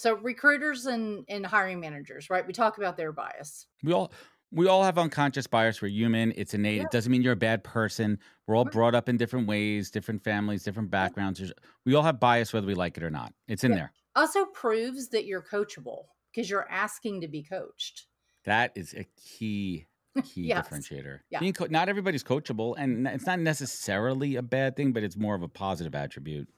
So recruiters and hiring managers, right? We talk about their bias. We all have unconscious bias. We're human. It's innate. Yeah. It doesn't mean you're a bad person. We're all Right. brought up in different ways, different families, different Yeah. backgrounds. We all have bias, whether we like it or not. It's in Yeah. there. Also proves that you're coachable because you're asking to be coached. That is a key Yes. differentiator. Yeah. Not everybody's coachable, and it's not necessarily a bad thing, but it's more of a positive attribute.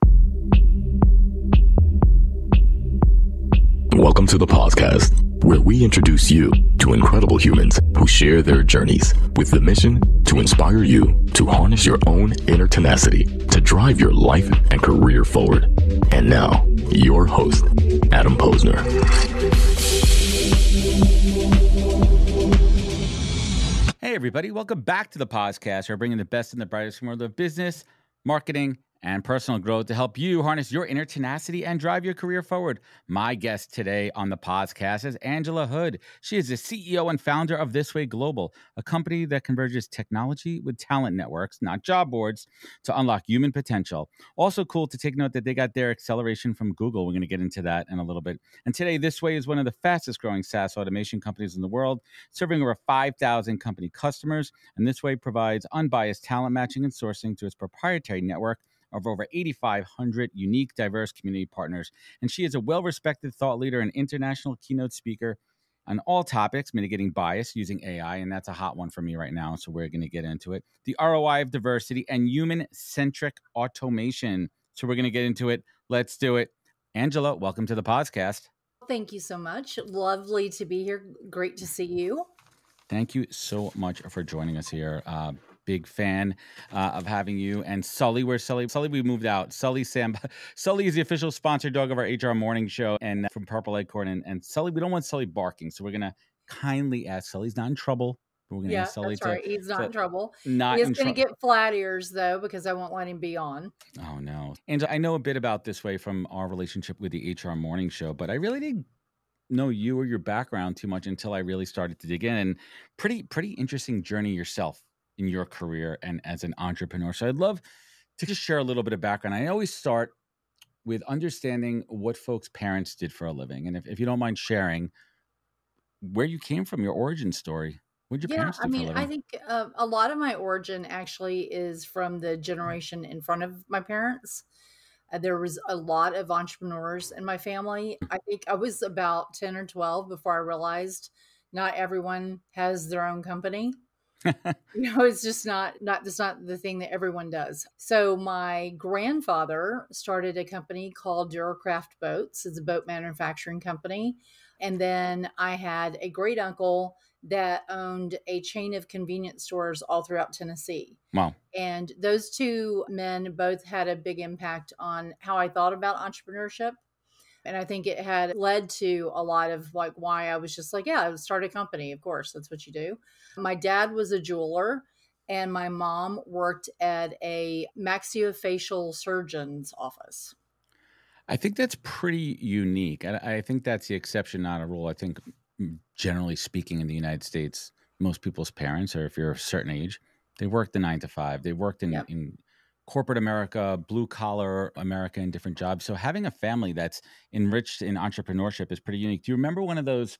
Welcome to the podcast, where we introduce you to incredible humans who share their journeys with the mission to inspire you to harness your own inner tenacity to drive your life and career forward. And now, your host, Adam Posner. Hey, everybody. Welcome back to the podcast. We're bringing the best and the brightest from the world of business, marketing, and personal growth to help you harness your inner tenacity and drive your career forward. My guest today on the podcast is Angela Hood. She is the CEO and founder of ThisWay Global, a company that converges technology with talent networks, not job boards, to unlock human potential. Also cool to take note that they got their acceleration from Google. We're going to get into that in a little bit. And today, ThisWay is one of the fastest growing SaaS automation companies in the world, serving over 5,000 company customers. And ThisWay provides unbiased talent matching and sourcing to its proprietary network of over 8,500 unique, diverse community partners. And she is a well-respected thought leader and international keynote speaker on all topics, mitigating bias using AI, and that's a hot one for me right now, so we're going to get into it. The ROI of diversity and human-centric automation. So we're going to get into it. Let's do it. Angela, welcome to the podcast. Thank you so much. Lovely to be here. Great to see you. Thank you so much for joining us here. Big fan of having you. And Sully, where's Sully? Sully, we moved out. Sully is the official sponsored dog of our HR morning show and from Purple Acorn. And Sully, we don't want Sully barking. So we're going to kindly ask. Sully's not in trouble. But we're going to ask Sully that's right. He's not in trouble. Not He is in going to trouble. get flat ears, though, because I won't let him be on. Oh, no. Angela, I know a bit about ThisWay from our relationship with the HR morning show, but I really didn't know you or your background too much until I really started to dig in. And pretty interesting journey yourself in your career and as an entrepreneur. So I'd love to just share a little bit of background. I always start with understanding what folks' parents did for a living. And if you don't mind sharing where you came from, your origin story. What did your parents do for a living? I think a lot of my origin actually is from the generation in front of my parents. There was a lot of entrepreneurs in my family. I think I was about 10 or 12 before I realized not everyone has their own company. It's just not the thing that everyone does. So my grandfather started a company called Duracraft Boats. It's a boat manufacturing company. And then I had a great uncle that owned a chain of convenience stores all throughout Tennessee. Wow. And those two men both had a big impact on how I thought about entrepreneurship. And I think it had led to a lot of like why I was just like, yeah, I would start a company. Of course, that's what you do. My dad was a jeweler and my mom worked at a maxillofacial surgeon's office. I think that's pretty unique. I think that's the exception, not a rule. I think generally speaking in the United States, most people's parents, or if you're a certain age, they worked the 9 to 5. They worked in corporate America, blue collar America, in different jobs. So having a family that's enriched in entrepreneurship is pretty unique. Do you remember one of those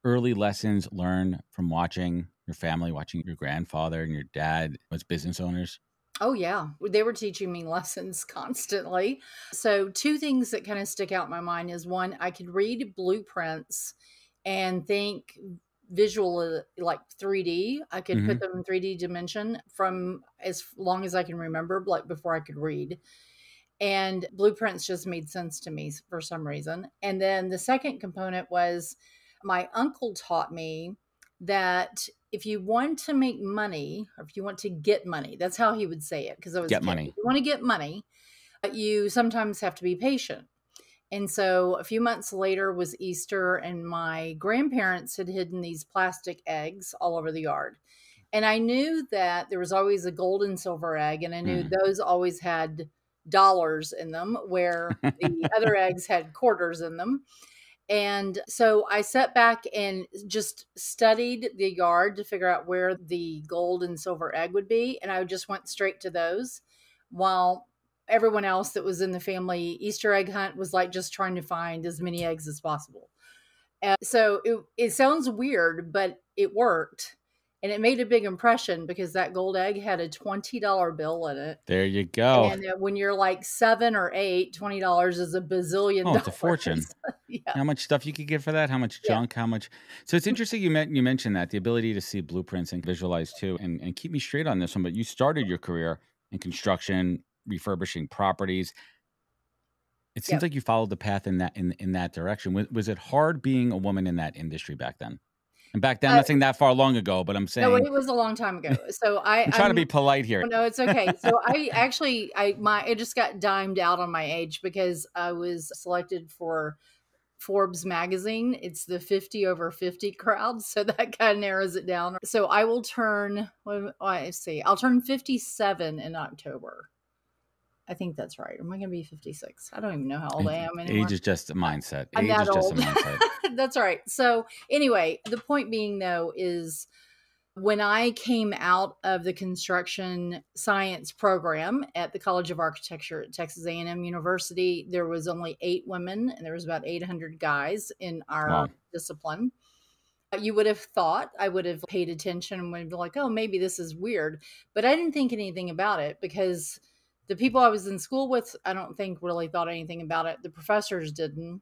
early lessons learned from watching your family, watching your grandfather and your dad as business owners? Oh, yeah. They were teaching me lessons constantly. So two things that kind of stick out in my mind is one, I could read blueprints and think visual, like 3D. I could put them in 3D dimension from as long as I can remember, like before I could read. And blueprints just made sense to me for some reason. And then the second component was my uncle taught me that if you want to make money, or if you want to get money, that's how he would say it. Because I was Get money. If you want to get money, you sometimes have to be patient. And so a few months later was Easter, and my grandparents had hidden these plastic eggs all over the yard. And I knew that there was always a gold and silver egg, and I knew those always had dollars in them, where the other eggs had quarters in them. And so I sat back and just studied the yard to figure out where the gold and silver egg would be. And I just went straight to those while everyone else that was in the family Easter egg hunt was like just trying to find as many eggs as possible. So it sounds weird, but it worked. And it made a big impression because that gold egg had a $20 bill in it. There you go. And when you're like 7 or 8, $20 is a bazillion dollars. It's a fortune. Yeah. How much stuff you could get for that? How much junk? How much? So it's interesting you mentioned that, the ability to see blueprints and visualize too. And keep me straight on this one, but you started your career in construction, refurbishing properties. It seems like you followed the path in that direction. Was it hard being a woman in that industry back then? And back then, I'm not saying that far long ago, but I'm saying... No, it was a long time ago. So I'm trying to be polite here. No, it's okay. So it just got dimed out on my age because I was selected for Forbes magazine. It's the 50 over 50 crowd. So that kind of narrows it down. So I will turn, I'll turn 57 in October. I think that's right. Am I going to be 56? I don't even know how old I am anymore. Age is just a mindset. I'm that old. Just a mindset. That's right. So anyway, the point being though is when I came out of the construction science program at the College of Architecture at Texas A&M University, there was only 8 women and there was about 800 guys in our discipline. You would have thought I would have paid attention and would be like, oh, maybe this is weird. But I didn't think anything about it because the people I was in school with, I don't think really thought anything about it. The professors didn't.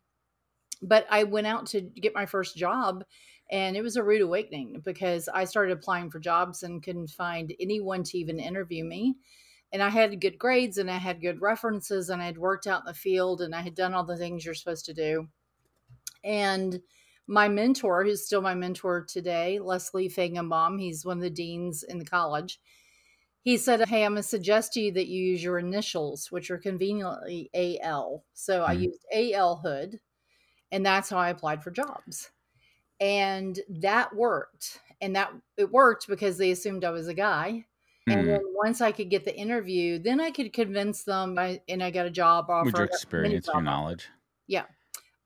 But I went out to get my first job and it was a rude awakening because I started applying for jobs and couldn't find anyone to even interview me. And I had good grades and I had good references and I had worked out in the field and I had done all the things you're supposed to do. And my mentor, who's still my mentor today, Leslie Feigenbaum, he's one of the deans in the college. He said, hey, I'm going to suggest to you that you use your initials, which are conveniently AL. So I used AL Hood, and that's how I applied for jobs. And that worked. And it worked because they assumed I was a guy. And then once I could get the interview, then I could convince them and I got a job offer. With your experience, your knowledge. Yeah.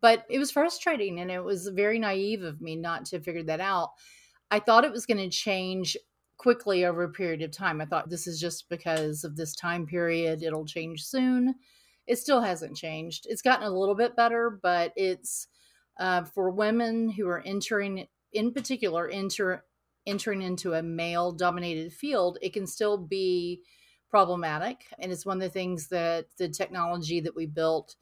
But it was frustrating and it was very naive of me not to figure that out. I thought it was going to change quickly over a period of time. I thought this is just because of this time period. It'll change soon. It still hasn't changed. It's gotten a little bit better, but it's for women who are entering into a male dominated field, it can still be problematic. And it's one of the things that the technology that we built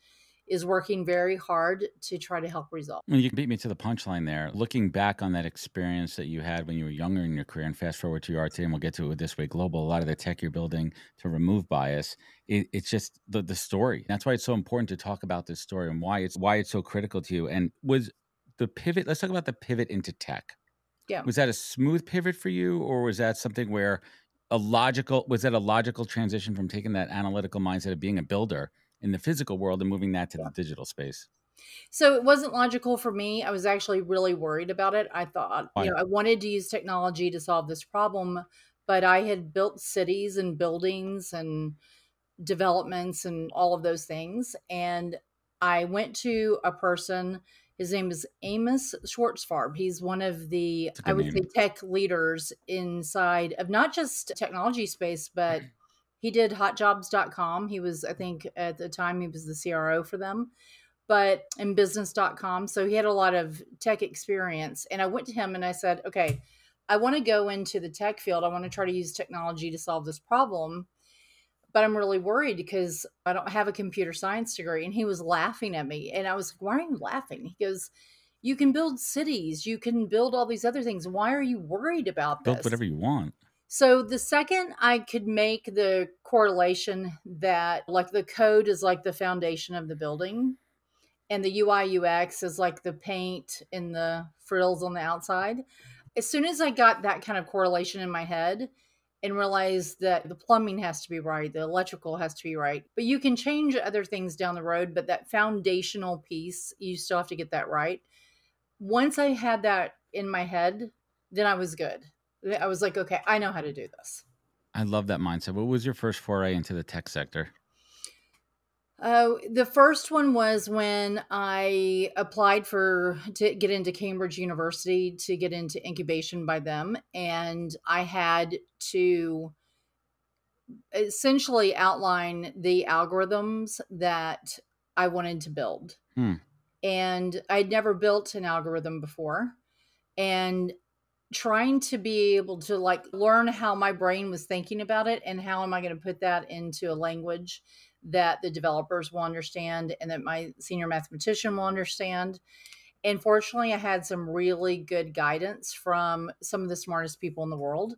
is working very hard to try to help resolve. Well, you beat me to the punchline there. Looking back on that experience that you had when you were younger in your career and fast forward to your RT, and we'll get to it with ThisWay Global, a lot of the tech you're building to remove bias, it's just the story. That's why it's so important to talk about this story and why it's so critical to you. And was the pivot, let's talk about the pivot into tech. Yeah. Was that a smooth pivot for you, or was that something where was that a logical transition from taking that analytical mindset of being a builder in the physical world and moving that to the digital space? So it wasn't logical for me. I was actually really worried about it. I thought, I wanted to use technology to solve this problem, but I had built cities and buildings and developments and all of those things. And I went to a person, his name is Amos Schwartzfarb. He's one of the, I would say, tech leaders inside of not just technology space, but he did hotjobs.com. He was, I think at the time, he was the CRO for them, but in business.com. So he had a lot of tech experience. And I went to him and I said, okay, I want to go into the tech field. I want to try to use technology to solve this problem, but I'm really worried because I don't have a computer science degree. And he was laughing at me. And I was like, why are you laughing? He goes, you can build cities. You can build all these other things. Why are you worried about this? Build whatever you want. So the second I could make the correlation that like the code is like the foundation of the building and the UI UX is like the paint and the frills on the outside. As soon as I got that kind of correlation in my head and realized that the plumbing has to be right, the electrical has to be right, but you can change other things down the road, but that foundational piece, you still have to get that right. Once I had that in my head, then I was good. I was like, okay, I know how to do this. I love that mindset. What was your first foray into the tech sector? The first one was when I applied to get into Cambridge University to get into incubation by them. And I had to essentially outline the algorithms that I wanted to build. And I'd never built an algorithm before. And trying to be able to like learn how my brain was thinking about it and how am I going to put that into a language that the developers will understand and that my senior mathematician will understand. And fortunately, I had some really good guidance from some of the smartest people in the world.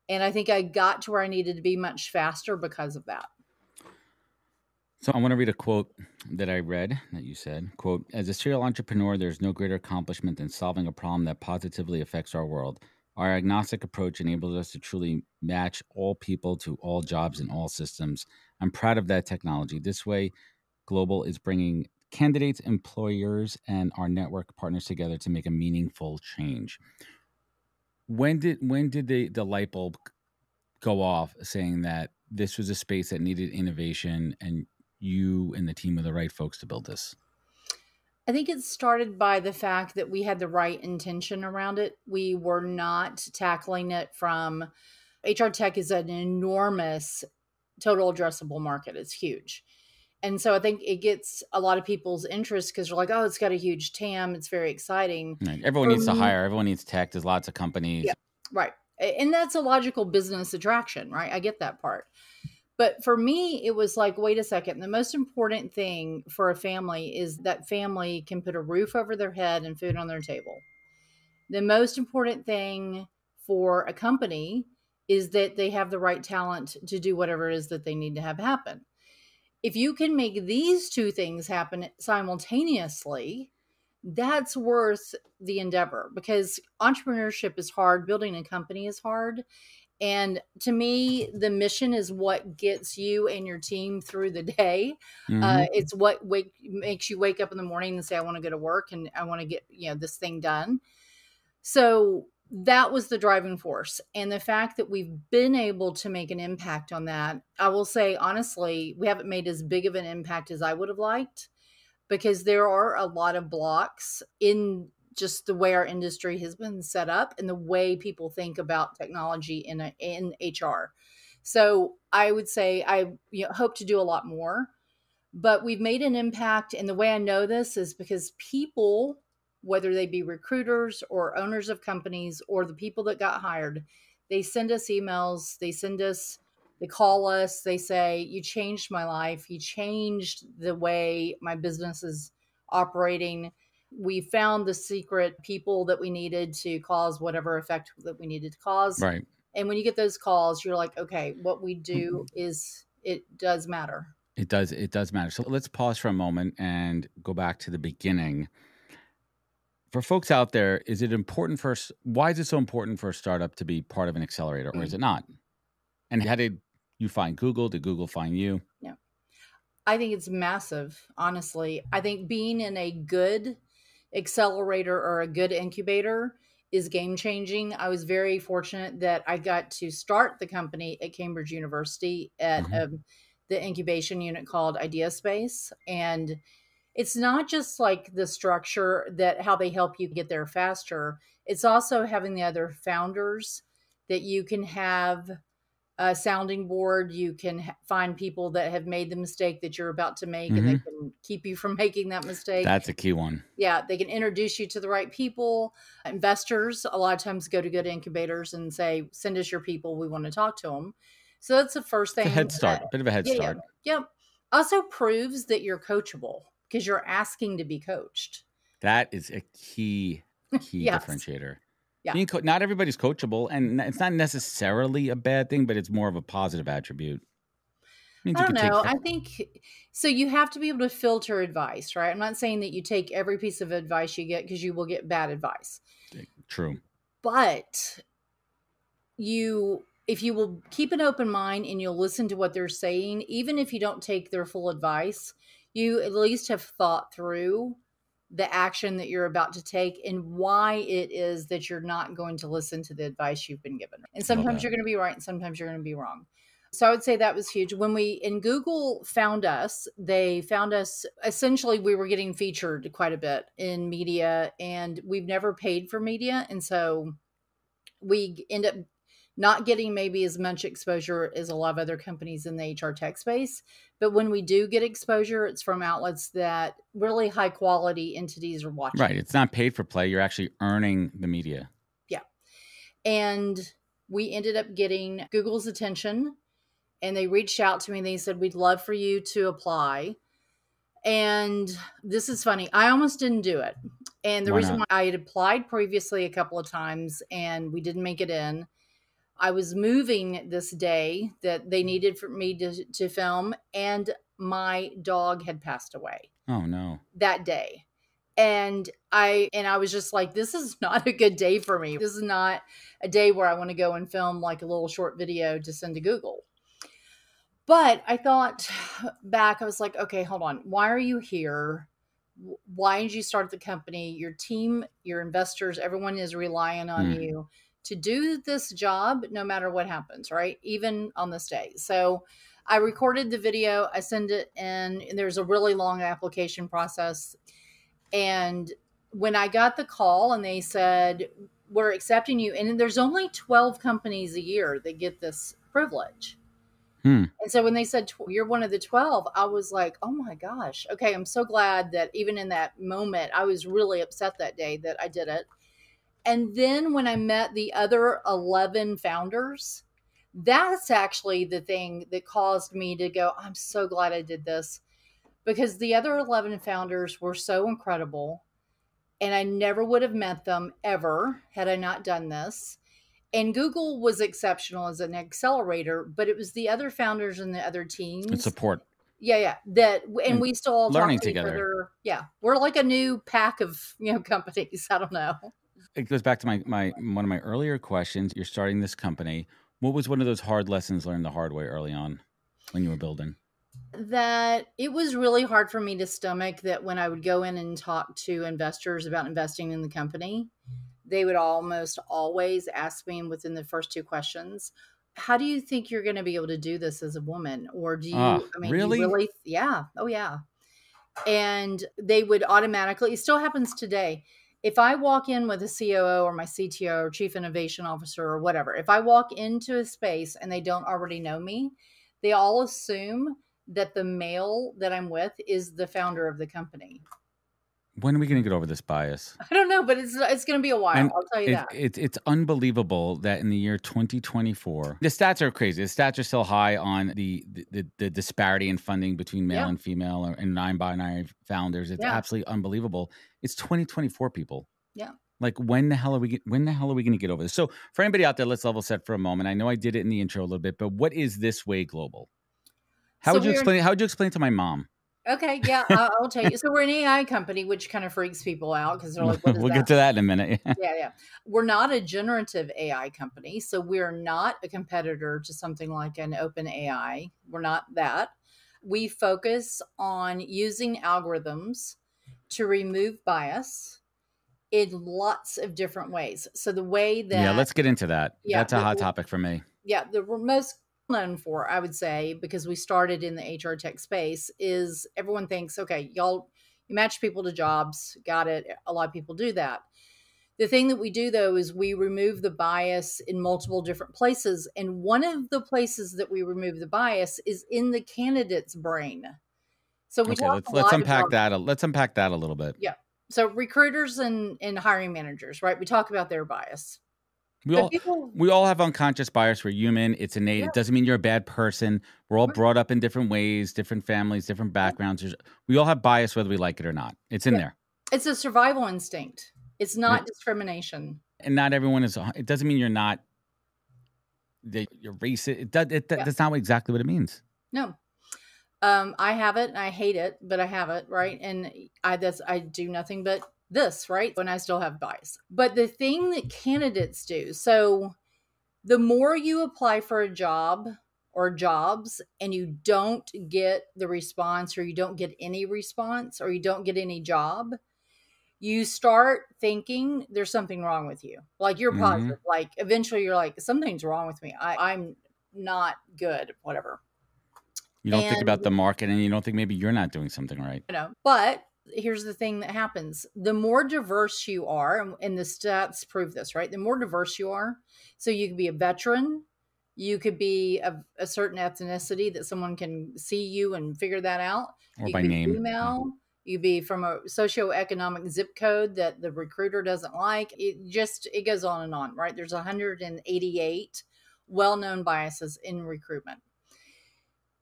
And I think I got to where I needed to be much faster because of that. So I want to read a quote that I read that you said, quote, "As a serial entrepreneur, there's no greater accomplishment than solving a problem that positively affects our world. Our agnostic approach enables us to truly match all people to all jobs in all systems. I'm proud of that technology. ThisWay Global is bringing candidates, employers, and our network partners together to make a meaningful change." When did the light bulb go off saying that this was a space that needed innovation and you and the team are the right folks to build this? I think it started by the fact that we had the right intention around it. We were not tackling it from HR tech is an enormous total addressable market. It's huge. And so I think it gets a lot of people's interest because they're like, oh, it's got a huge TAM. It's very exciting. Right. Everyone needs to hire. Everyone needs tech. There's lots of companies. Yeah, right. And that's a logical business attraction, right? I get that part. But for me, it was like, wait a second. The most important thing for a family is that family can put a roof over their head and food on their table. The most important thing for a company is that they have the right talent to do whatever it is that they need to have happen. If you can make these two things happen simultaneously, that's worth the endeavor because entrepreneurship is hard. Building a company is hard. And to me, the mission is what gets you and your team through the day. It's what makes you wake up in the morning and say, I want to go to work and I want to get, this thing done. So that was the driving force. And the fact that we've been able to make an impact on that, I will say, honestly, we haven't made as big of an impact as I would have liked because there are a lot of blocks in just the way our industry has been set up and the way people think about technology in HR. So I would say I hope to do a lot more, but we've made an impact. And the way I know this is because people, whether they be recruiters or owners of companies or the people that got hired, they send us emails, they call us, they say, you changed my life. You changed the way my business is operating. We found the secret people that we needed to cause whatever effect that we needed to cause. Right. And when you get those calls, you're like, okay, what we do it does matter. It does matter. So let's pause for a moment and go back to the beginning. For folks out there, why is it so important for a startup to be part of an accelerator, or is it not? And how did you find Google? Did Google find you? Yeah. I think it's massive, honestly. I think being in a good accelerator or a good incubator is game changing. I was very fortunate that I got to start the company at Cambridge University at the incubation unit called Idea Space. And it's not just like the structure that how they help you get there faster. It's also having the other founders that you can have a sounding board. You can find people that have made the mistake that you're about to make and they can keep you from making that mistake. That's a key one. Yeah. They can introduce you to the right people. Investors a lot of times go to good incubators and say, send us your people. We want to talk to them. So that's the first thing. It's a head start, a bit of a head start. Yeah. Also proves that you're coachable because you're asking to be coached. That is a key Yes. differentiator. Yeah. Not everybody's coachable, and it's not necessarily a bad thing, but it's more of a positive attribute. I don't know. I think so. You have to be able to filter advice, right? I'm not saying that you take every piece of advice you get because you will get bad advice. True. But if you will keep an open mind and you'll listen to what they're saying, even if you don't take their full advice, you at least have thought through the action that you're about to take and why it is that you're not going to listen to the advice you've been given. And sometimes you're going to be right and sometimes you're going to be wrong. So I would say that was huge. When Google found us, they found us, essentially we were getting featured quite a bit in media and we've never paid for media. And so we end up not getting maybe as much exposure as a lot of other companies in the HR tech space. But when we do get exposure, it's from outlets that really high quality entities are watching. Right. It's not paid for play. You're actually earning the media. Yeah. And we ended up getting Google's attention, and they reached out to me and they said, we'd love for you to apply. And this is funny. I almost didn't do it. And the reason why I had applied previously a couple of times and we didn't make it in, I was moving this day that they needed for me to film, and my dog had passed away. Oh no. That day. And I was just like, this is not a good day for me. This is not a day where I want to go and film like a little short video to send to Google. But I thought back, I was like, okay, hold on. Why are you here? Why did you start the company? Your team, your investors, everyone is relying on you to do this job no matter what happens, right? Even on this day. So I recorded the video, I send it in, and there's a really long application process. And when I got the call and they said, we're accepting you, and there's only 12 companies a year that get this privilege. And so when they said, you're one of the 12, I was like, oh my gosh. Okay. I'm so glad that even in that moment, I was really upset that day that I did it. And then when I met the other 11 founders, that's actually the thing that caused me to go, I'm so glad I did this, because the other 11 founders were so incredible. And I never would have met them ever had I not done this. And Google was exceptional as an accelerator, but it was the other founders and the other teams. And support. Yeah. And we still all learning talk to together. each other. Yeah. We're like a new pack of, companies. I don't know. It goes back to my one of my earlier questions. You're starting this company. What was one of those hard lessons learned the hard way early on when you were building? That it was really hard for me to stomach that when I would go in and talk to investors about investing in the company, they would almost always ask me within the first two questions, how do you think you're going to be able to do this as a woman? Or do you, really? Do you really? Yeah. Oh yeah. And they would automatically, it still happens today. If I walk in with a COO or my CTO or chief innovation officer or whatever, if I walk into a space and they don't already know me, they all assume that the male that I'm with is the founder of the company. When are we going to get over this bias? I don't know, but it's going to be a while. And I'll tell you that. It's unbelievable that in the year 2024, the stats are crazy. The stats are still high on the disparity in funding between male and female and non-binary founders. It's absolutely unbelievable. It's 2024, people. Yeah. Like when the hell are we going to get over this? So for anybody out there, let's level set for a moment. I know I did it in the intro a little bit, but what is ThisWay Global? How would you explain to my mom? Okay, yeah, I'll tell you. So we're an AI company, which kind of freaks people out because they're like, what is we'll get to that in a minute. Yeah. We're not a generative AI company. So we're not a competitor to something like an open AI. We're not that. We focus on using algorithms to remove bias in lots of different ways. So the way that... Yeah, let's get into that. Yeah, that's a hot topic for me. Yeah, the most known for, I would say, because we started in the HR tech space, is everyone thinks, okay, you match people to jobs, got it. A lot of people do that. The thing that we do, though, is we remove the bias in multiple different places. And one of the places that we remove the bias is in the candidate's brain. So we let's unpack that. Let's unpack that a little bit. Yeah. So recruiters and hiring managers, right? We talk about their bias. We all have unconscious bias. We're human. It's innate. Yeah. It doesn't mean you're a bad person. We're all brought up in different ways, different families, different backgrounds. We all have bias, whether we like it or not. It's in there. It's a survival instinct. It's not discrimination. And not everyone is. It doesn't mean you're not. You're racist. That's not exactly what it means. No. I have it and I hate it, but I have it, right? And I do nothing but this, right? When I still have bias. But the thing that candidates do, so the more you apply for a job or jobs and you don't get the response, or you don't get any response, or you don't get any job, you start thinking there's something wrong with you. Like you're positive. Like eventually you're like, something's wrong with me. I'm not good, whatever. You don't think about the market, and you don't think maybe you're not doing something right. But Here's the thing that happens. The more diverse you are, and the stats prove this, right? The more diverse you are, so you could be a veteran, you could be a certain ethnicity that someone can see you and figure that out. Or You by could be name. female, you could be from a socioeconomic zip code that the recruiter doesn't like. It goes on and on, right? There's 188 well-known biases in recruitment.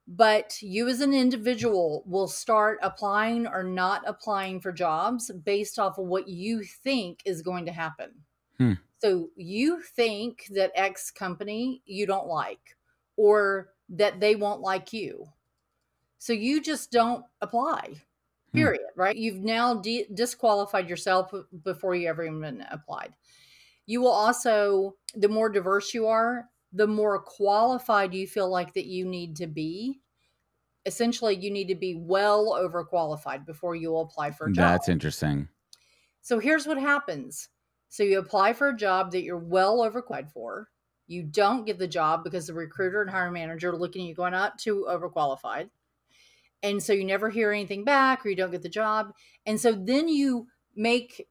But you as an individual will start applying or not applying for jobs based off of what you think is going to happen. So you think that X company you don't like, or that they won't like you. So you just don't apply, period, right? You've now disqualified yourself before you ever even applied. You will also, the more diverse you are, the more qualified you feel like that you need to be. Essentially, you need to be well overqualified before you will apply for a job. That's interesting. So here's what happens. So you apply for a job that you're well overqualified for. You don't get the job because the recruiter and hiring manager are looking at you going, not too overqualified. And so you never hear anything back, or you don't get the job. And so then you make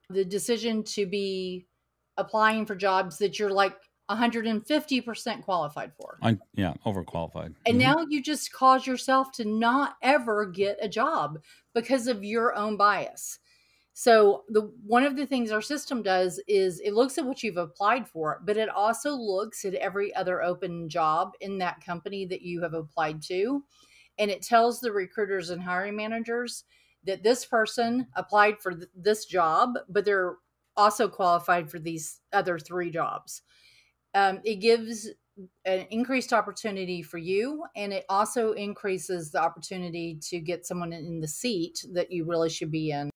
the decision to be applying for jobs that you're like 150% qualified for. Yeah, overqualified. And now you just cause yourself to not ever get a job because of your own bias. So one of the things our system does is it looks at what you've applied for, but it also looks at every other open job in that company that you have applied to. And it tells the recruiters and hiring managers that this person applied for this job, but they're also qualified for these other 3 jobs. It gives an increased opportunity for you, and it also increases the opportunity to get someone in the seat that you really should be in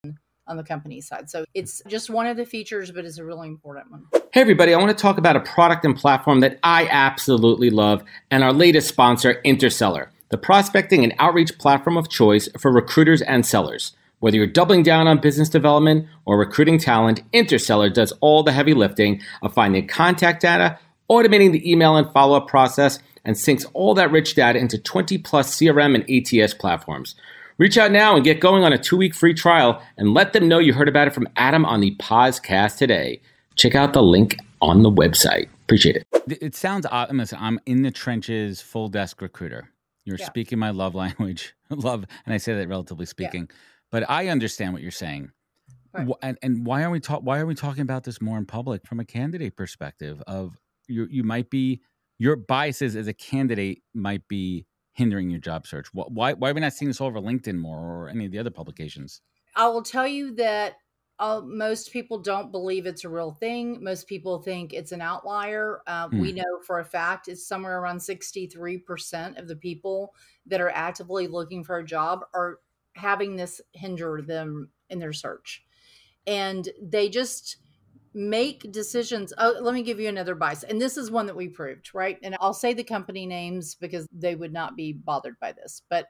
on the company side. So it's just one of the features, but it's a really important one. Hey everybody, I want to talk about a product and platform that I absolutely love, and our latest sponsor, Interseller, the prospecting and outreach platform of choice for recruiters and sellers. Whether you're doubling down on business development or recruiting talent, Interseller does all the heavy lifting of finding contact data, automating the email and follow-up process, and syncs all that rich data into 20 plus CRM and ATS platforms. Reach out now and get going on a 2-week free trial and let them know you heard about it from Adam on the podcast today. Check out the link on the website. Appreciate it. It sounds odd. Listen, I'm in the trenches, full desk recruiter. You're speaking my love language, and I say that relatively speaking, but I understand what you're saying. Right. And why are we talking about this more in public from a candidate perspective? Of you might be, your biases as a candidate might be hindering your job search. Why are we not seeing this all over LinkedIn more or any of the other publications? I will tell you that most people don't believe it's a real thing. Most people think it's an outlier. We know for a fact it's somewhere around 63% of the people that are actively looking for a job are having this hinder them in their search. And they just make decisions. Oh, let me give you another bias. And this is one that we proved, right? And I'll say the company names because they would not be bothered by this. But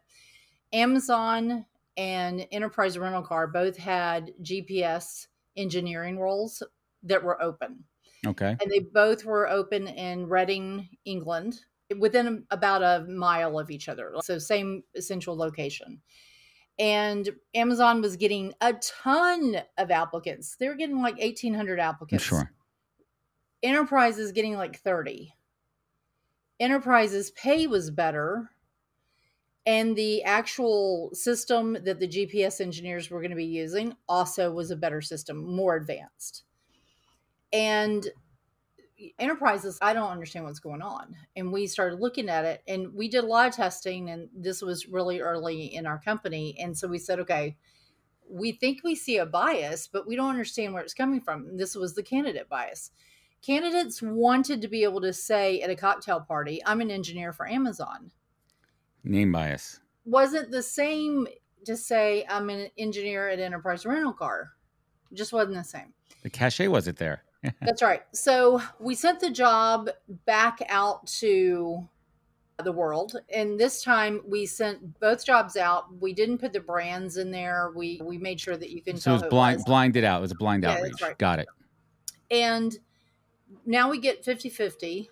Amazon and Enterprise Rental Car both had GPS engineering roles that were open. Okay. And they both were open in Reading, England, within about a mile of each other. So same central location. And Amazon was getting a ton of applicants. They were getting like 1,800 applicants. Sure. Enterprise is getting like 30. Enterprise's pay was better. And the actual system that the GPS engineers were going to be using also was a better system, more advanced. And Enterprises, I don't understand what's going on. And we started looking at it, and we did a lot of testing, and this was really early in our company. And so we said, okay, we think we see a bias, but we don't understand where it's coming from. And this was the candidate bias. Candidates wanted to be able to say at a cocktail party, I'm an engineer for Amazon. Name bias. Wasn't the same to say I'm an engineer at Enterprise Rental Car. Just wasn't the same. The cachet wasn't there. That's right. So we sent the job back out to the world. And this time we sent both jobs out. We didn't put the brands in there. We made sure that you can tell. So it was blinded out. It was a blind outreach. That's right. Got it. And now we get 50-50.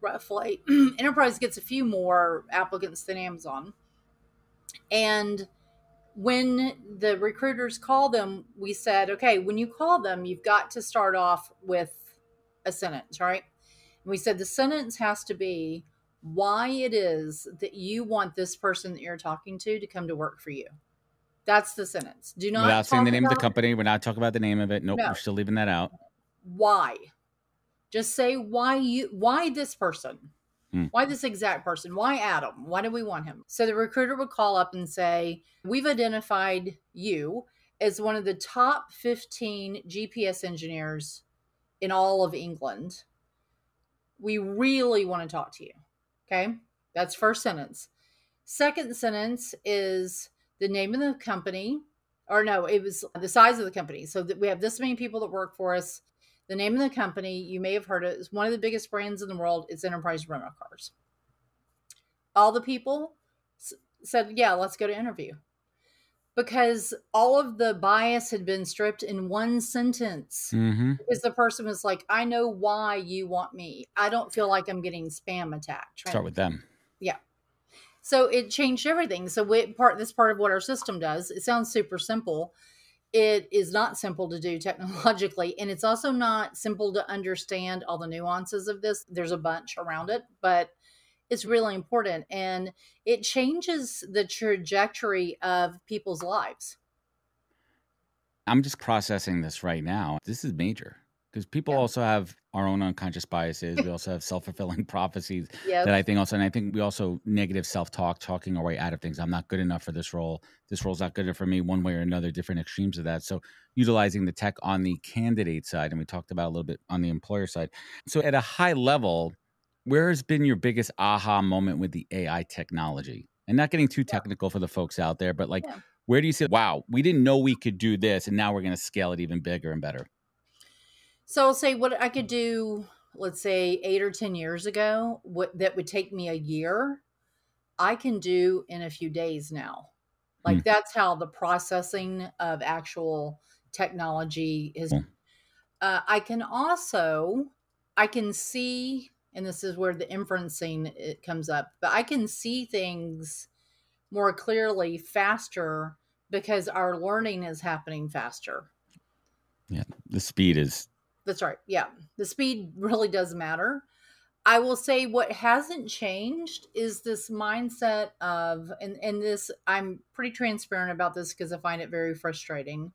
Roughly. Enterprise gets a few more applicants than Amazon. And when the recruiters call them, we said, okay, when you call them, you've got to start off with a sentence, right? And we said the sentence has to be why it is that you want this person that you're talking to come to work for you. That's the sentence. Do not Without saying the name of the about company. We're not talking about the name of it. Nope, No. we're still leaving that out. why. Just say why this person. Why this exact person? Why Adam? Why do we want him? So the recruiter would call up and say, we've identified you as one of the top 15 GPS engineers in all of England. We really want to talk to you. Okay. That's first sentence. Second sentence is the name of the company, or no, it was the size of the company. So that we have this many people that work for us. The name of the company, you may have heard it, is one of the biggest brands in the world. It's Enterprise Rental Cars. All the people said, yeah, let's go to interview. Because all of the bias had been stripped in one sentence. Because the person was like, I know why you want me. I don't feel like I'm getting spam attacked. Start with them. Yeah. So it changed everything. So this part of what our system does, it sounds super simple. It is not simple to do technologically, and it's also not simple to understand all the nuances of this. There's a bunch around it, but it's really important, and it changes the trajectory of people's lives. I'm just processing this right now. This is major because people also have our own unconscious biases. We also have self-fulfilling prophecies that I think also, and I think we also negative self-talk, talking our way out of things. I'm not good enough for this role. This role's not good enough for me, one way or another, different extremes of that. So utilizing the tech on the candidate side, and we talked about a little bit on the employer side. So at a high level, where has been your biggest aha moment with the AI technology? And not getting too technical for the folks out there, but where do you say, wow, we didn't know we could do this, and now we're going to scale it even bigger and better? So I'll say what I could do, let's say 8 or 10 years ago, that would take me a year, I can do in a few days now. Like that's how the processing of actual technology is. I can see, and this is where the inferencing it comes up, but I can see things more clearly faster because our learning is happening faster. Yeah, the speed is... That's right. Yeah. The speed really does matter. I will say what hasn't changed is this mindset of, and this, I'm pretty transparent about this because I find it very frustrating,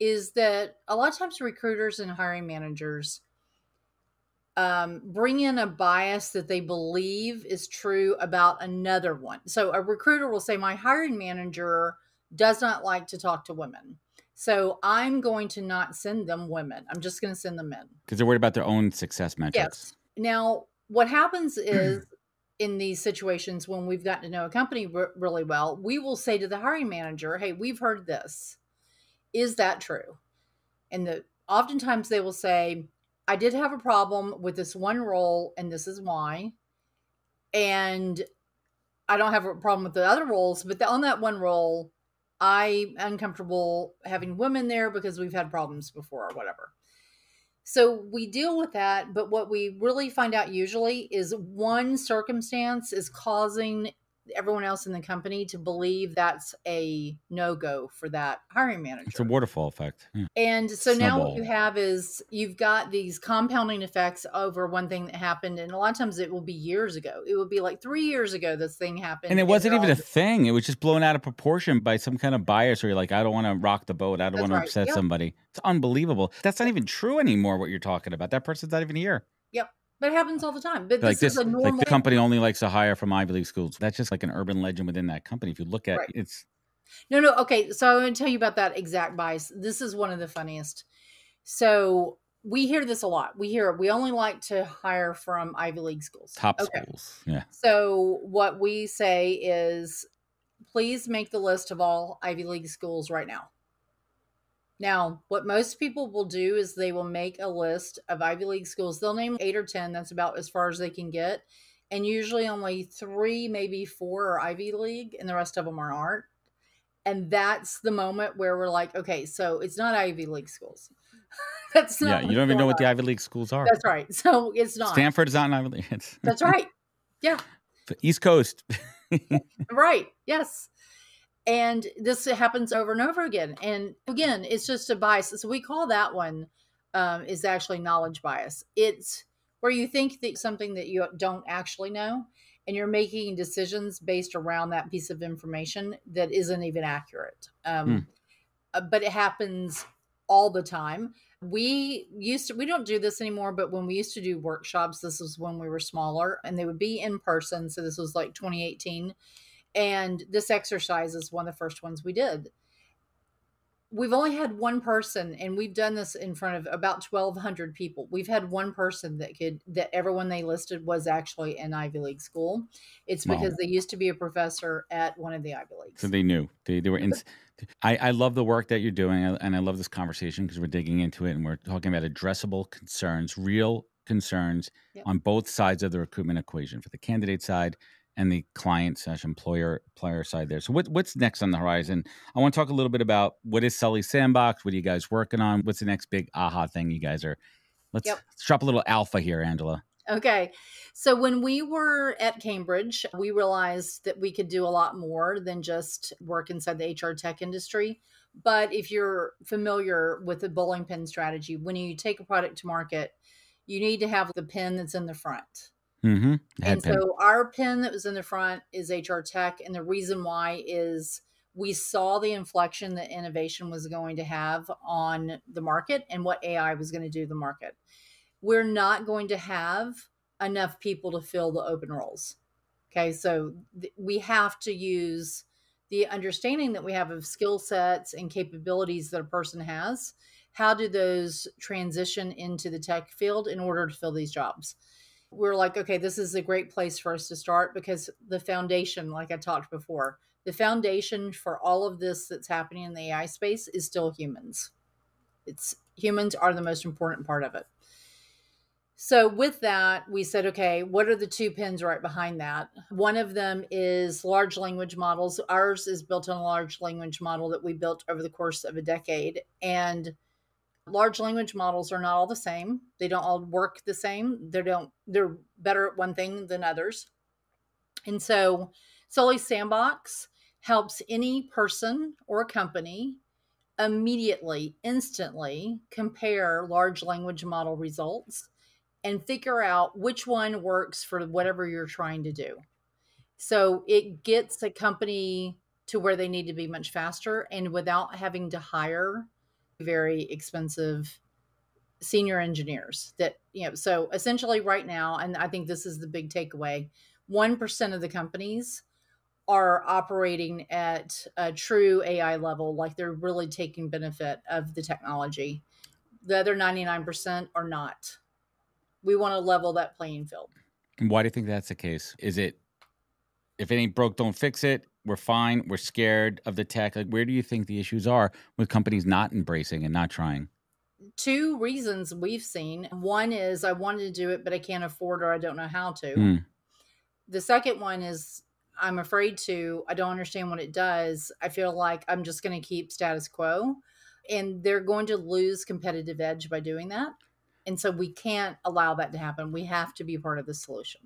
is that a lot of times recruiters and hiring managers bring in a bias that they believe is true about another one. So a recruiter will say, my hiring manager does not like to talk to women. So I'm going to not send them women. I'm just going to send them men. Because they're worried about their own success metrics. Yes. Now, what happens is in these situations when we've gotten to know a company really well, we will say to the hiring manager, hey, we've heard this. Is that true? And oftentimes they will say, I did have a problem with this one role, and this is why. And I don't have a problem with the other roles, but on that one role, I'm uncomfortable having women there because we've had problems before or whatever. So we deal with that. But what we really find out usually is one circumstance is causing everyone else in the company to believe that's a no-go for that hiring manager. It's a waterfall effect. Yeah. And so now what you have is you've got these compounding effects over one thing that happened. And a lot of times it will be years ago. It will be like 3 years ago this thing happened. And it wasn't even a thing. It was just blown out of proportion by some kind of bias where you're like, I don't want to rock the boat. I don't want to upset somebody. It's unbelievable. That's not even true anymore, what you're talking about. That person's not even here. Yep. But it happens all the time. But like this is a normal... Like the company only likes to hire from Ivy League schools. That's just like an urban legend within that company. If you look at it's... No. Okay. So I'm going to tell you about that exact bias. This is one of the funniest. So we hear this a lot. We only like to hire from Ivy League schools. Top schools. Yeah. So what we say is, please make the list of all Ivy League schools right now. Now, what most people will do is they will make a list of Ivy League schools. They'll name 8 or 10. That's about as far as they can get. And usually only 3, maybe 4 are Ivy League, and the rest of them aren't. And that's the moment where we're like, okay, so it's not Ivy League schools. That's not. Yeah, you don't even know what the Ivy League schools are. That's right. So it's not. Stanford is not an Ivy League. That's right. Yeah. East Coast. Right. Yes. And this happens over and over again. And again, it's just a bias. So we call that one is actually knowledge bias. It's where you think that something that you don't actually know, and you're making decisions based around that piece of information that isn't even accurate. But it happens all the time. We don't do this anymore, but when we used to do workshops, this was when we were smaller and they would be in person. So this was like 2018. And this exercise is one of the first ones we did. We've only had one person, and we've done this in front of about 1,200 people. We've had one person that everyone they listed was actually an Ivy League school. It's because they used to be a professor at one of the Ivy Leagues. So they knew. They were in. I love the work that you're doing, and I love this conversation because we're digging into it and we're talking about addressable concerns, real concerns on both sides of the recruitment equation, for the candidate side and the client/employer side there. So what's next on the horizon? I want to talk a little bit about what is Sully's Sandbox. What are you guys working on? What's the next big aha thing you guys are? Let's drop a little alpha here, Angela. Okay. So when we were at Cambridge, we realized that we could do a lot more than just work inside the HR tech industry. But if you're familiar with the bowling pin strategy, when you take a product to market, you need to have the pin that's in the front. Mm-hmm. And so our pin that was in the front is HR tech. And the reason why is we saw the inflection that innovation was going to have on the market and what AI was going to do to the market. We're not going to have enough people to fill the open roles. Okay. So we have to use the understanding that we have of skill sets and capabilities that a person has. How do those transition into the tech field in order to fill these jobs? We're like, okay, this is a great place for us to start because the foundation, like I talked before, the foundation for all of this that's happening in the AI space is still humans. Humans are the most important part of it. So with that, we said, okay, what are the two pins right behind that? One of them is large language models. Ours is built on a large language model that we built over the course of a decade. And large language models are not all the same. They don't all work the same. They're better at one thing than others. And so Sully's Sandbox helps any person or company immediately, instantly compare large language model results and figure out which one works for whatever you're trying to do. So it gets the company to where they need to be much faster and without having to hire very expensive senior engineers so essentially right now, and I think this is the big takeaway, 1% of the companies are operating at a true AI level, like they're really taking benefit of the technology. The other 99% are not. We want to level that playing field. Why do you think that's the case? Is it, if it ain't broke, don't fix it? We're fine. We're scared of the tech. Like, where do you think the issues are with companies not embracing and not trying? Two reasons we've seen. One is I wanted to do it, but I can't afford or I don't know how to. The second one is I'm afraid to. I don't understand what it does. I feel like I'm just going to keep status quo, and they're going to lose competitive edge by doing that. And so we can't allow that to happen. We have to be part of the solution.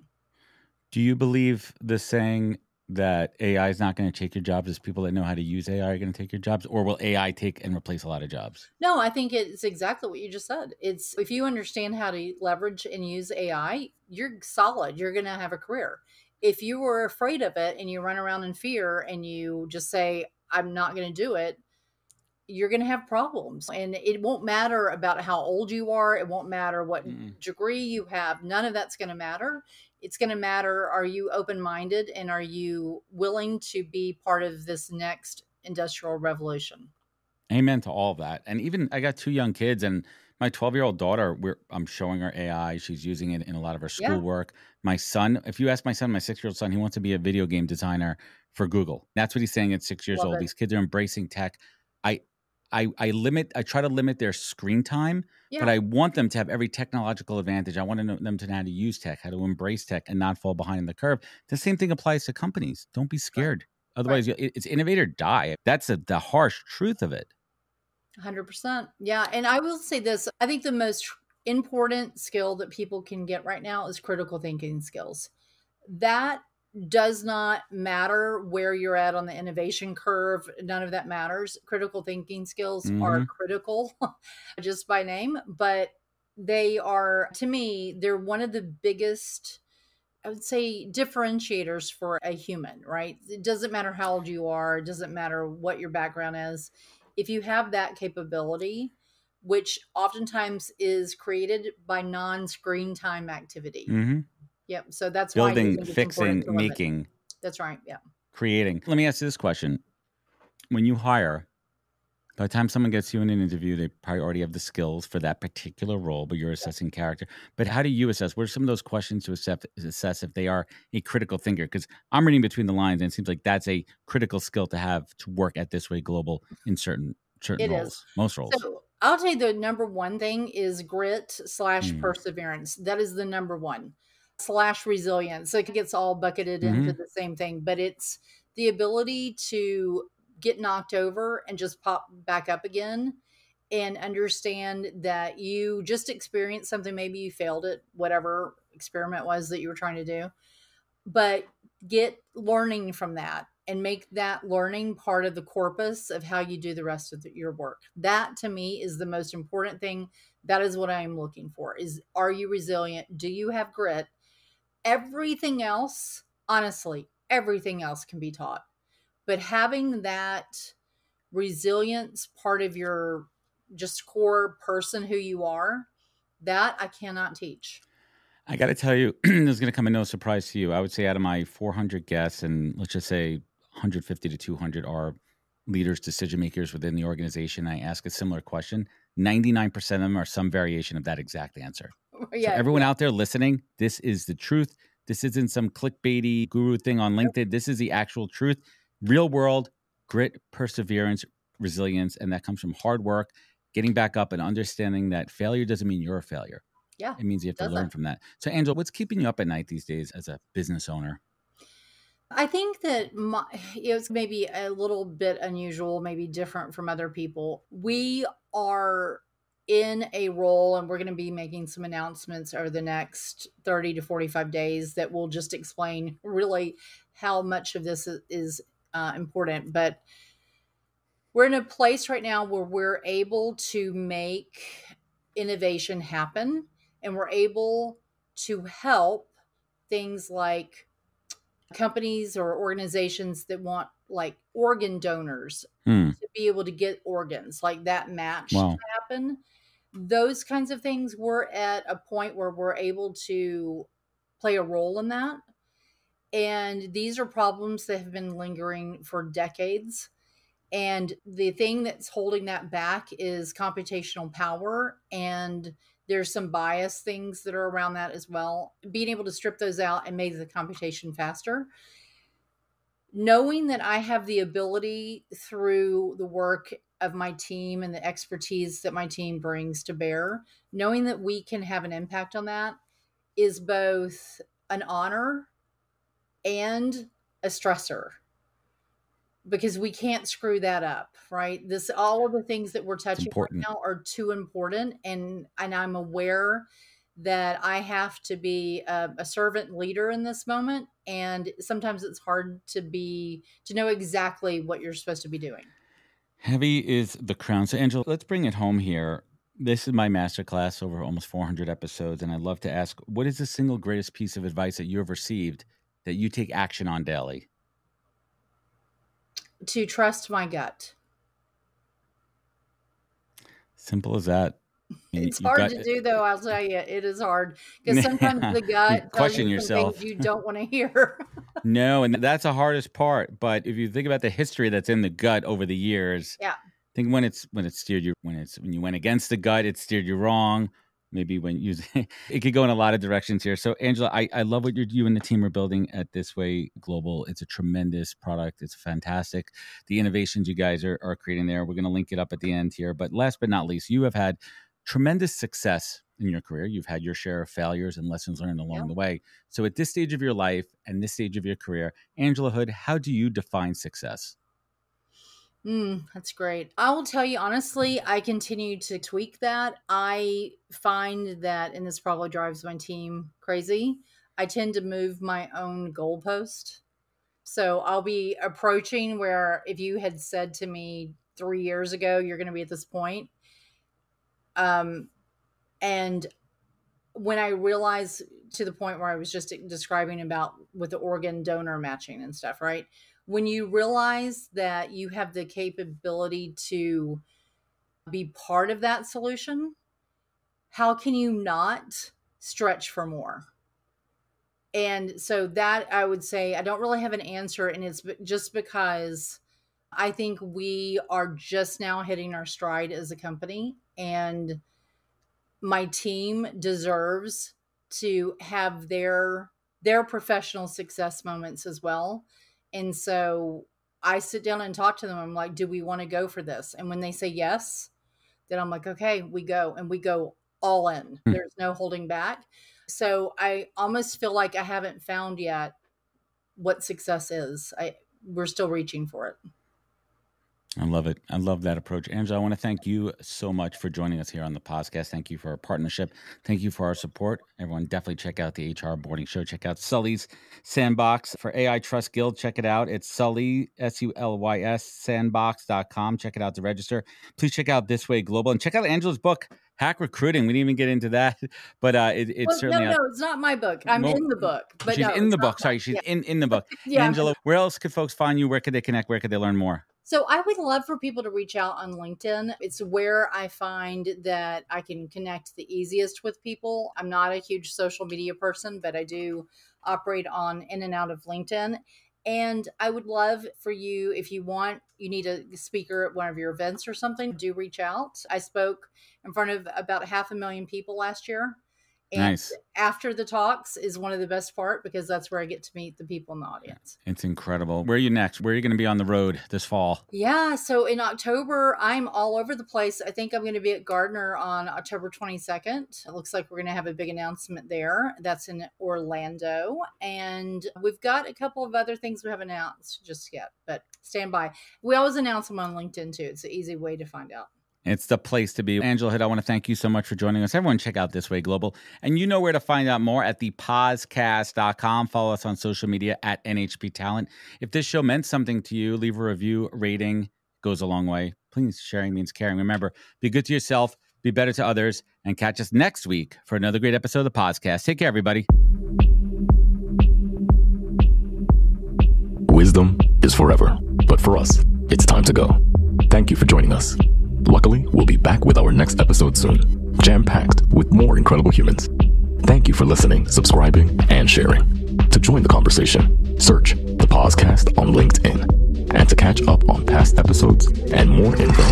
Do you believe the saying that AI is not going to take your jobs, as people that know how to use AI are going to take your jobs, or will AI take and replace a lot of jobs? No, I think it's exactly what you just said. It's if you understand how to leverage and use AI, you're solid. You're going to have a career. If you were afraid of it and you run around in fear and you just say, I'm not going to do it, you're going to have problems. And it won't matter about how old you are. It won't matter what degree you have. None of that's going to matter. It's going to matter, are you open-minded and are you willing to be part of this next industrial revolution? Amen to all of that. And even I got two young kids, and my 12-year-old daughter, I'm showing her AI. She's using it in a lot of her schoolwork. My son, if you ask my son, my 6-year-old son, he wants to be a video game designer for Google. That's what he's saying at 6 years old. These kids are embracing tech. I try to limit their screen time, but I want them to have every technological advantage. I want them to know how to use tech, how to embrace tech and not fall behind the curve. The same thing applies to companies. Don't be scared. Right. Otherwise, it's innovate or die. That's the harsh truth of it. 100%. Yeah. And I will say this, I think the most important skill that people can get right now is critical thinking skills. That does not matter where you're at on the innovation curve. None of that matters. Critical thinking skills are critical just by name, but they are, to me, they're one of the biggest, I would say, differentiators for a human, right? It doesn't matter how old you are, it doesn't matter what your background is. If you have that capability, which oftentimes is created by non-screen time activity. Yep. So that's why I Building, think it's fixing, important to limit. making, That's right. Yeah. creating. Let me ask you this question. When you hire, by the time someone gets you in an interview, they probably already have the skills for that particular role, but you're assessing character. But how do you assess? What are some of those questions to assess if they are a critical thinker? Because I'm reading between the lines, and it seems like that's a critical skill to have to work at ThisWay Global in certain It roles, is. most roles. So I'll tell you the number one thing is grit / perseverance. That is the number one / resilience. So it gets all bucketed into the same thing, but it's the ability to get knocked over and just pop back up again and understand that you just experienced something. Maybe you failed at whatever experiment was that you were trying to do, but get learning from that and make that learning part of the corpus of how you do the rest of your work. That to me is the most important thing. That is what I'm looking for is, are you resilient? Do you have grit? Everything else, honestly, everything else can be taught. But having that resilience part of your just core person who you are, that I cannot teach. I got to tell you, this is going to come as no surprise to you. I would say out of my 400 guests, and let's just say 150 to 200 are leaders, decision makers within the organization. I ask a similar question. 99% of them are some variation of that exact answer. Yeah, so everyone out there listening, this is the truth. This isn't some clickbaity guru thing on LinkedIn. This is the actual truth. Real world, grit, perseverance, resilience, and that comes from hard work, getting back up and understanding that failure doesn't mean you're a failure. Yeah. It means you have to learn from that. So, Angela, what's keeping you up at night these days as a business owner? I think that it's maybe a little bit unusual, maybe different from other people. We are in a role, and we're going to be making some announcements over the next 30 to 45 days that will just explain really how much of this is important. But we're in a place right now where we're able to make innovation happen, and we're able to help things like companies or organizations that want like organ donors to be able to get organs, like that match to happen. Those kinds of things, we're at a point where we're able to play a role in that. And these are problems that have been lingering for decades. And the thing that's holding that back is computational power. And there's some bias things that are around that as well. Being able to strip those out and make the computation faster. Knowing that I have the ability through the work of my team and the expertise that my team brings to bear, knowing that we can have an impact on that is both an honor and a stressor, because we can't screw that up, right? All of the things that we're touching right now are too important. And I'm aware that I have to be a servant leader in this moment. And sometimes it's hard to know exactly what you're supposed to be doing. Heavy is the crown. So, Angela, let's bring it home here. This is my masterclass over almost 400 episodes. And I'd love to ask, what is the single greatest piece of advice that you have received that you take action on daily? To trust my gut. Simple as that. It's hard to do, though. I'll tell you, it is hard because sometimes the gut question tells you some things you don't want to hear. No, and that's the hardest part. But if you think about the history that's in the gut over the years, yeah. I think when it steered you, when you went against the gut, it steered you wrong. Maybe when you, it could go in a lot of directions here. So, Angela, I love what you and the team are building at ThisWay Global. It's a tremendous product. It's fantastic. The innovations you guys are creating there. We're going to link it up at the end here. But last but not least, you have had tremendous success in your career. You've had your share of failures and lessons learned along the way. So at this stage of your life and this stage of your career, Angela Hood, how do you define success? That's great. I will tell you, honestly, I continue to tweak that. I find that, and this probably drives my team crazy, I tend to move my own goalpost. So I'll be approaching where if you had said to me 3 years ago, you're going to be at this point. And when I realized, to the point where I was just describing about with the organ donor matching and stuff, right? When you realize that you have the capability to be part of that solution, how can you not stretch for more? And so that, I would say, I don't really have an answer. And it's just because I think we are just now hitting our stride as a company, and my team deserves to have their professional success moments as well. And so I sit down and talk to them. I'm like, do we want to go for this? And when they say yes, then I'm like, okay, we go, and we go all in. There's no holding back. So I almost feel like I haven't found yet what success is. We're still reaching for it. I love it. I love that approach. Angela, I want to thank you so much for joining us here on the podcast. Thank you for our partnership. Thank you for our support. Everyone, definitely check out the HR Boarding Show. Check out Sully's Sandbox for AI Trust Guild. Check it out. It's Sully, SULYS, sandbox.com. Check it out to register. Please check out ThisWay Global, and check out Angela's book, Hack Recruiting. We didn't even get into that, but it's certainly... No, it's not my book. I'm in the book. But she's in the book. Sorry, she's in the book. Yeah. Angela, where else could folks find you? Where could they connect? Where could they learn more? So I would love for people to reach out on LinkedIn. It's where I find that I can connect the easiest with people. I'm not a huge social media person, but I do operate on in and out of LinkedIn. And I would love for you, if you need a speaker at one of your events or something, do reach out. I spoke in front of about 500,000 people last year. And nice. After the talks is one of the best part, because that's where I get to meet the people in the audience. It's incredible. Where are you next? Where are you going to be on the road this fall? Yeah. So in October, I'm all over the place. I think I'm going to be at Gardner on October 22nd. It looks like we're going to have a big announcement there. That's in Orlando. And we've got a couple of other things we haven't announced just yet, but stand by. We always announce them on LinkedIn too. It's an easy way to find out. It's the place to be. Angela Hood, I want to thank you so much for joining us. Everyone, check out ThisWay Global. And you know where to find out more at thepodcast.com. Follow us on social media at NHP Talent. If this show meant something to you, leave a review, rating. Goes a long way. Please, sharing means caring. Remember, be good to yourself, be better to others, and catch us next week for another great episode of the podcast. Take care, everybody. Wisdom is forever, but for us, it's time to go. Thank you for joining us. Luckily, we'll be back with our next episode soon, jam-packed with more incredible humans. Thank you for listening, subscribing, and sharing. To join the conversation, search the podcast on LinkedIn. And to catch up on past episodes and more info,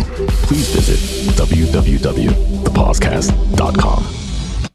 please visit www.thepodcast.com.